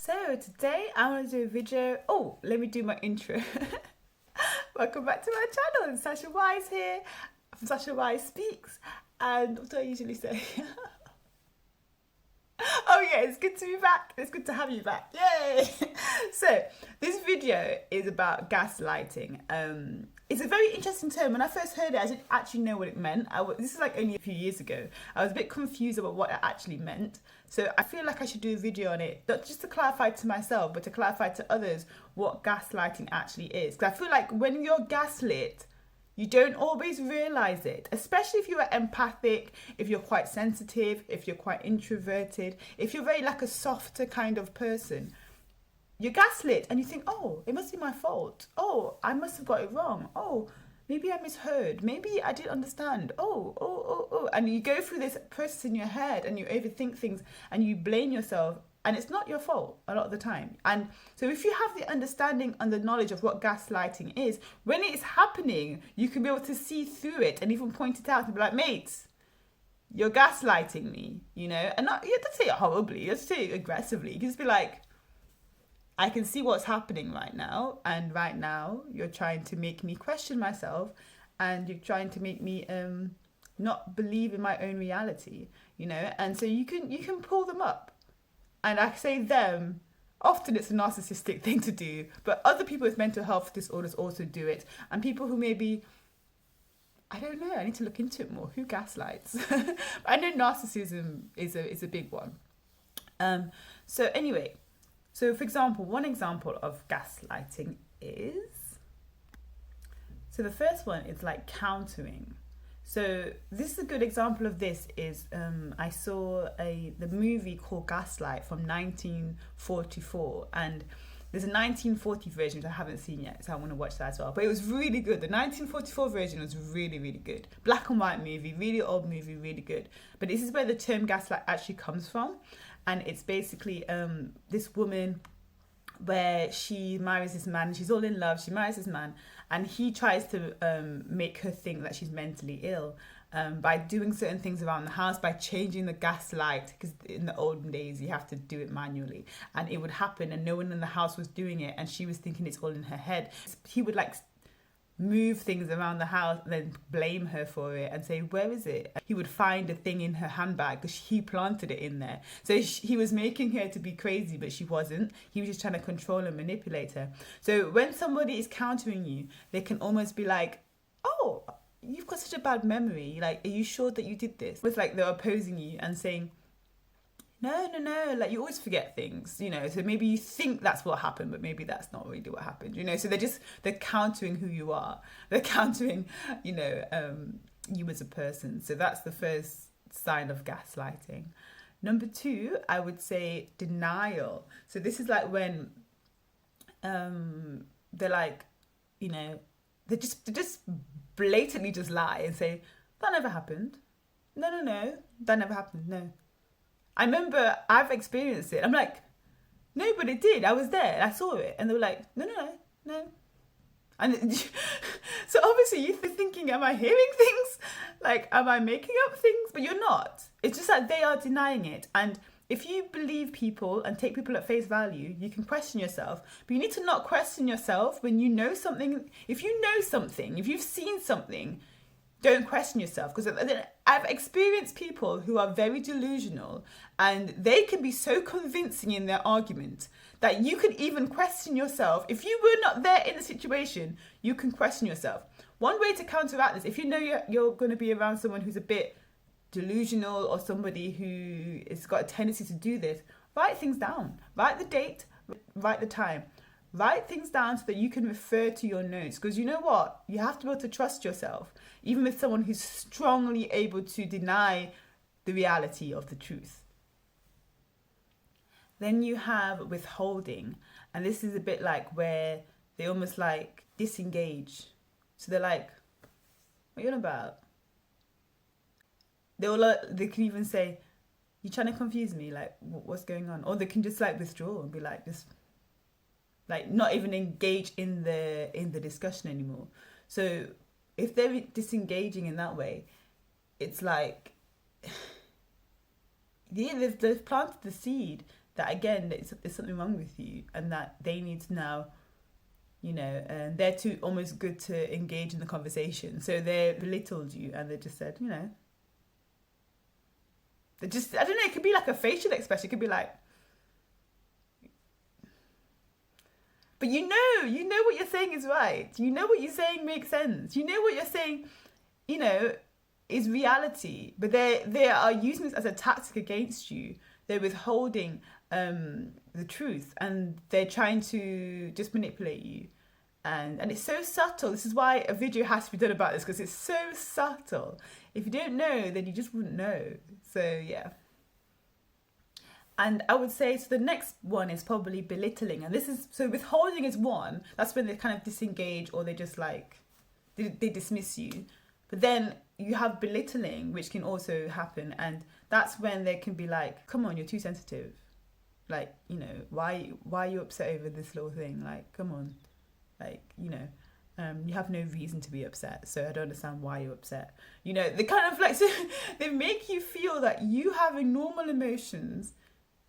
So today I want to do a video. Oh, let me do my intro. Welcome back to my channel. It's Sasha Wise here from Sasha Wise Speaks. And what do I usually say? Oh yeah, it's good to be back. It's good to have you back. Yay! So this video is about gaslighting. It's a very interesting term. When I first heard it, I didn't actually know what it meant. This is like only a few years ago. I was a bit confused about what it actually meant. So I feel like I should do a video on it, not just to clarify to myself, but to clarify to others what gaslighting actually is. Because I feel like when you're gaslit, you don't always realize it, especially if you are empathic, if you're quite sensitive, if you're quite introverted, if you're very like a softer kind of person. You're gaslit and you think, oh, it must be my fault. Oh, I must have got it wrong. Oh, maybe I misheard. Maybe I didn't understand. Oh. And you go through this process in your head and you overthink things and you blame yourself. And it's not your fault a lot of the time. And so if you have the understanding and the knowledge of what gaslighting is, when it's happening, you can be able to see through it and even point it out and be like, mates, you're gaslighting me, you know? And not, you have to say it horribly, you have to say it aggressively. You can just be like, I can see what's happening right now. And right now you're trying to make me question myself and you're trying to make me not believe in my own reality, you know? And so you can pull them up. And I say them, often it's a narcissistic thing to do, but other people with mental health disorders also do it. And people who maybe, I don't know, I need to look into it more. Who gaslights? I know narcissism is a big one. So anyway, so for example, one example of gaslighting is, so the first one is like countering. So this is a good example of this is I saw the movie called Gaslight from 1944, and there's a 1940 version which I haven't seen yet, so I want to watch that as well. But it was really good. The 1944 version was really, really good. Black and white movie, really old movie, really good. But this is where the term gaslight actually comes from, and it's basically this woman where she marries this man, she's all in love, she marries this man, and he tries to make her think that she's mentally ill by doing certain things around the house, by changing the gas light, because in the olden days you have to do it manually, and it would happen and no one in the house was doing it, and she was thinking it's all in her head. He would like move things around the house and then blame her for it and say, where is it? He would find a thing in her handbag because he planted it in there. So he was making her to be crazy, but she wasn't. He was just trying to control and manipulate her. So when somebody is countering you, they can almost be like, oh, you've got such a bad memory. Like, are you sure that you did this? It's like they're opposing you and saying, no, like you always forget things, you know, so maybe you think that's what happened, but maybe that's not really what happened, you know. So they're countering who you are. They're countering, you know, you as a person. So that's the first sign of gaslighting. Number two, I would say denial. So this is like when they're like, you know, they just blatantly just lie and say, that never happened. No, that never happened, no. I remember I've experienced it. I'm like, no, but it did. I was there. I saw it. And they were like, no. And so obviously you're thinking, am I hearing things? Like, am I making up things? But you're not. It's just that they are denying it. And if you believe people and take people at face value, you can question yourself. But you need to not question yourself when you know something. If you know something, if you've seen something, don't question yourself, because I've experienced people who are very delusional and they can be so convincing in their argument that you could even question yourself. If you were not there in the situation, you can question yourself. One way to counteract this, if you know you're going to be around someone who's a bit delusional or somebody who has got a tendency to do this, write things down. Write the date, write the time. Write things down so that you can refer to your notes, because you know what? You have to be able to trust yourself, even with someone who's strongly able to deny the reality of the truth. Then you have withholding, and this is a bit like where they almost like disengage. So they're like, what are you on about? They can even say, you're trying to confuse me, like what's going on? Or they can just like withdraw and be like, just like not even engage in the discussion anymore. So if they're disengaging in that way, it's like, yeah, they've planted the seed that again, there's something wrong with you, and that they need to now, they're too almost good to engage in the conversation. So they belittled you, and they just said, they just, I don't know, it could be like a facial expression. It could be like, but you know what you're saying is right. You know what you're saying makes sense. You know what you're saying, is reality. But they are using this as a tactic against you. They're withholding the truth, and they're trying to just manipulate you. And it's so subtle. This is why a video has to be done about this, because it's so subtle. If you don't know, then you just wouldn't know. So yeah. And I would say, so the next one is probably belittling. And this is, so withholding is one. That's when they kind of disengage, or they just like, they dismiss you. But then you have belittling, which can also happen. And that's when they can be like, come on, you're too sensitive. Like, why are you upset over this little thing? Like, come on. Like, you have no reason to be upset, so I don't understand why you're upset. They kind of like, so they make you feel that you having normal emotions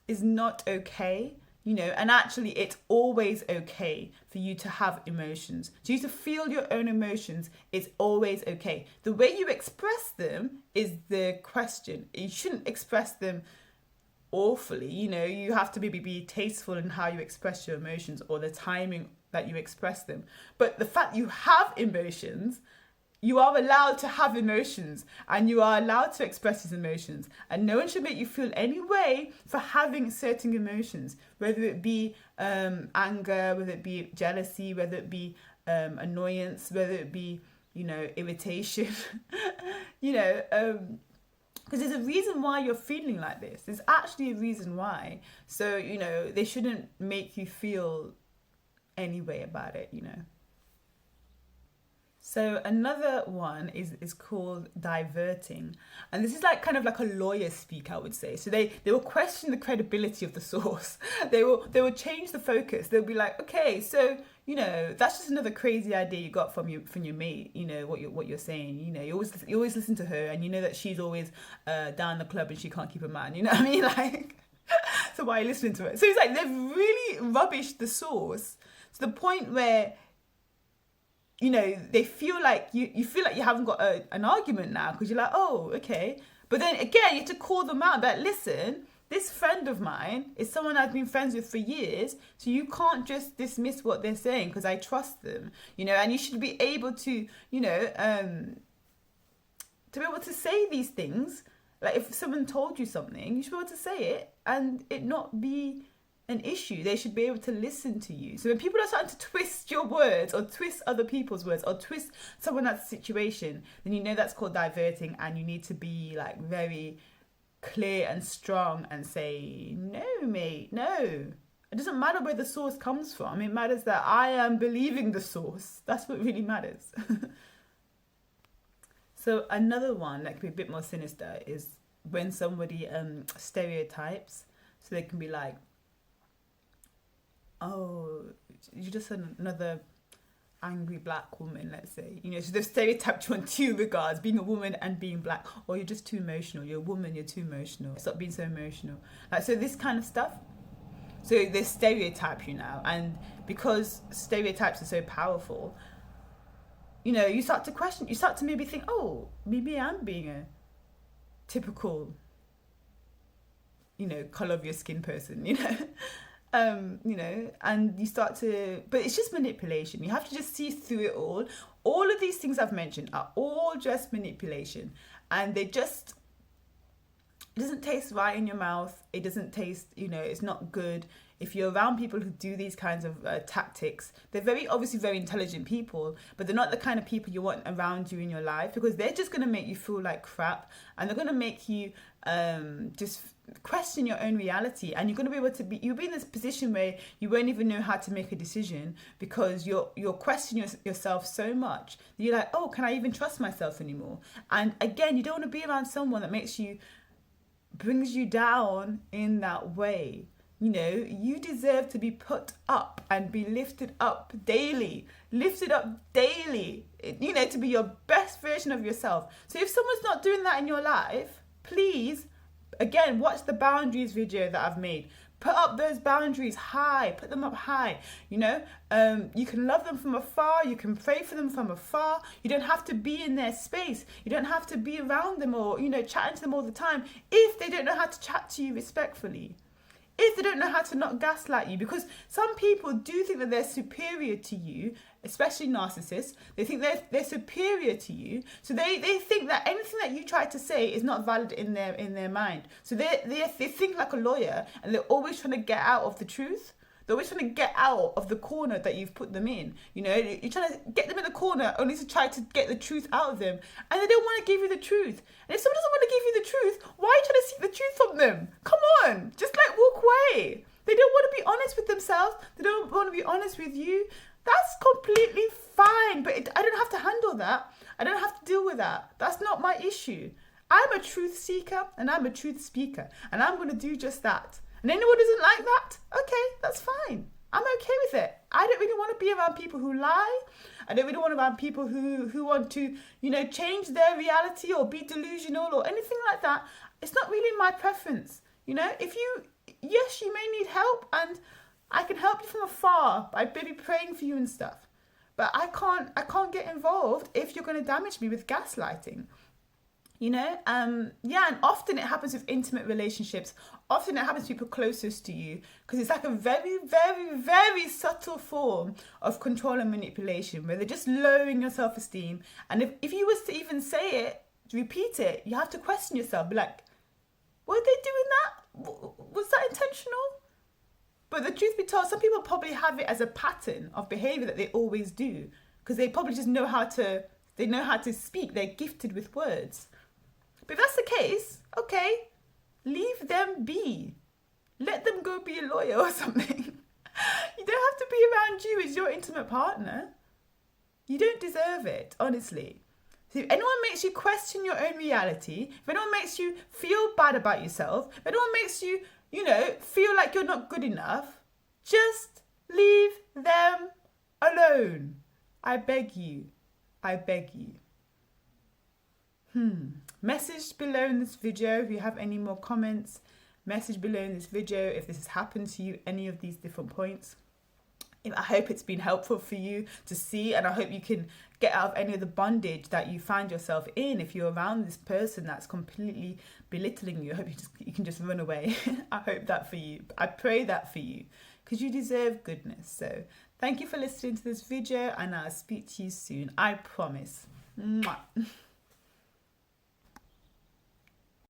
is not okay, and actually it's always okay for you to have emotions. For you to feel your own emotions is always okay. The way you express them is the question. You shouldn't express them awfully, you have to maybe be tasteful in how you express your emotions, or the timing that you express them. But the fact you have emotions, you are allowed to have emotions, and you are allowed to express these emotions, and no one should make you feel any way for having certain emotions, whether it be anger, whether it be jealousy, whether it be annoyance, whether it be irritation. Because there's a reason why you're feeling like this. There's actually a reason why. So, they shouldn't make you feel any way about it, So another one is called diverting. And this is like kind of like a lawyer speak, I would say. So they will question the credibility of the source. They will change the focus. They'll be like, okay, so that's just another crazy idea you got from your mate. What you're saying. You always listen to her, and that she's always down the club and she can't keep a man. You know what I mean? Like, so why are you listening to it? So it's like they've really rubbished the source to the point where they feel like you feel like you haven't got an argument now, because you're like, oh, okay. But then again, you have to call them out. But listen, this friend of mine is someone I've been friends with for years, so you can't just dismiss what they're saying, because I trust them, and you should be able to, to be able to say these things. Like, if someone told you something, you should be able to say it and it not be an issue. They should be able to listen to you. So when people are starting to twist your words, or twist other people's words, or twist someone else's situation, then that's called diverting, and you need to be like very clear and strong and say, no, mate, no. It doesn't matter where the source comes from. It matters that I am believing the source. That's what really matters. So another one that can be a bit more sinister is when somebody stereotypes. So they can be like, oh, you're just another angry black woman, let's say. So they've stereotyped you on two regards, being a woman and being black. Or you're just too emotional. You're a woman, you're too emotional. Stop being so emotional. Like, so this kind of stuff. So they stereotype you now. And because stereotypes are so powerful, you start to question, you start to maybe think, oh, maybe I'm being a typical, colour of your skin person, and you start to, but it's just manipulation. You have to just see through it all. All of these things I've mentioned are all just manipulation, and it doesn't taste right in your mouth. It doesn't taste, it's not good. If you're around people who do these kinds of tactics, they're obviously very intelligent people, but they're not the kind of people you want around you in your life, because they're just going to make you feel like crap, and they're going to make you just question your own reality, and you're going to be able to you'll be in this position where you won't even know how to make a decision, because you're questioning yourself so much that you're like, oh, can I even trust myself anymore? And again, you don't want to be around someone that brings you down in that way. You deserve to be put up and be lifted up daily, to be your best version of yourself. So if someone's not doing that in your life, please, again, watch the boundaries video that I've made. Put up those boundaries high, put them up high, you know. You can love them from afar, you can pray for them from afar. You don't have to be in their space. You don't have to be around them or, you know, chatting to them all the time if they don't know how to chat to you respectfully. If they don't know how to not gaslight you, because some people do think that they're superior to you, especially narcissists. They think they're superior to you, so they think that anything that you try to say is not valid in their mind. So they think like a lawyer, and they're always trying to get out of the truth. They're always trying to get out of the corner that you've put them in. You know, you're trying to get them in the corner only to try to get the truth out of them. And they don't want to give you the truth. And if someone doesn't want to give you the truth, why are you trying to seek the truth from them? Come on, just like walk away. They don't want to be honest with themselves. They don't want to be honest with you. That's completely fine, but I don't have to handle that. I don't have to deal with that. That's not my issue. I'm a truth seeker and I'm a truth speaker, and I'm going to do just that. And anyone who doesn't like that, okay, that's fine. I'm okay with it. I don't really want to be around people who lie. I don't really want to be around people who want to, you know, change their reality or be delusional or anything like that. It's not really my preference. You know, yes, you may need help, and I can help you from afar by maybe praying for you and stuff. But I can't get involved if you're going to damage me with gaslighting. You know, and often it happens with intimate relationships. Often it happens to people closest to you, because it's like a very, very, very subtle form of control and manipulation, where they're just lowering your self-esteem. And if you was to even say it, repeat it, you have to question yourself, be like, were they doing that? Was that intentional? But the truth be told, some people probably have it as a pattern of behavior that they always do, because they probably just know how to speak. They're gifted with words. But if that's the case, okay, leave them be. Let them go be a lawyer or something. You don't have to be around you as your intimate partner. You don't deserve it, honestly. So if anyone makes you question your own reality, if anyone makes you feel bad about yourself, if anyone makes you, you know, feel like you're not good enough, just leave them alone. I beg you. I beg you. Message below in this video if you have any more comments. Message below in this video if this has happened to you, any of these different points. I hope it's been helpful for you to see, and I hope you can get out of any of the bondage that you find yourself in if you're around this person that's completely belittling you. I hope you can just run away. I hope that for you. I pray that for you, because you deserve goodness. So thank you for listening to this video, and I'll speak to you soon. I promise. Mwah.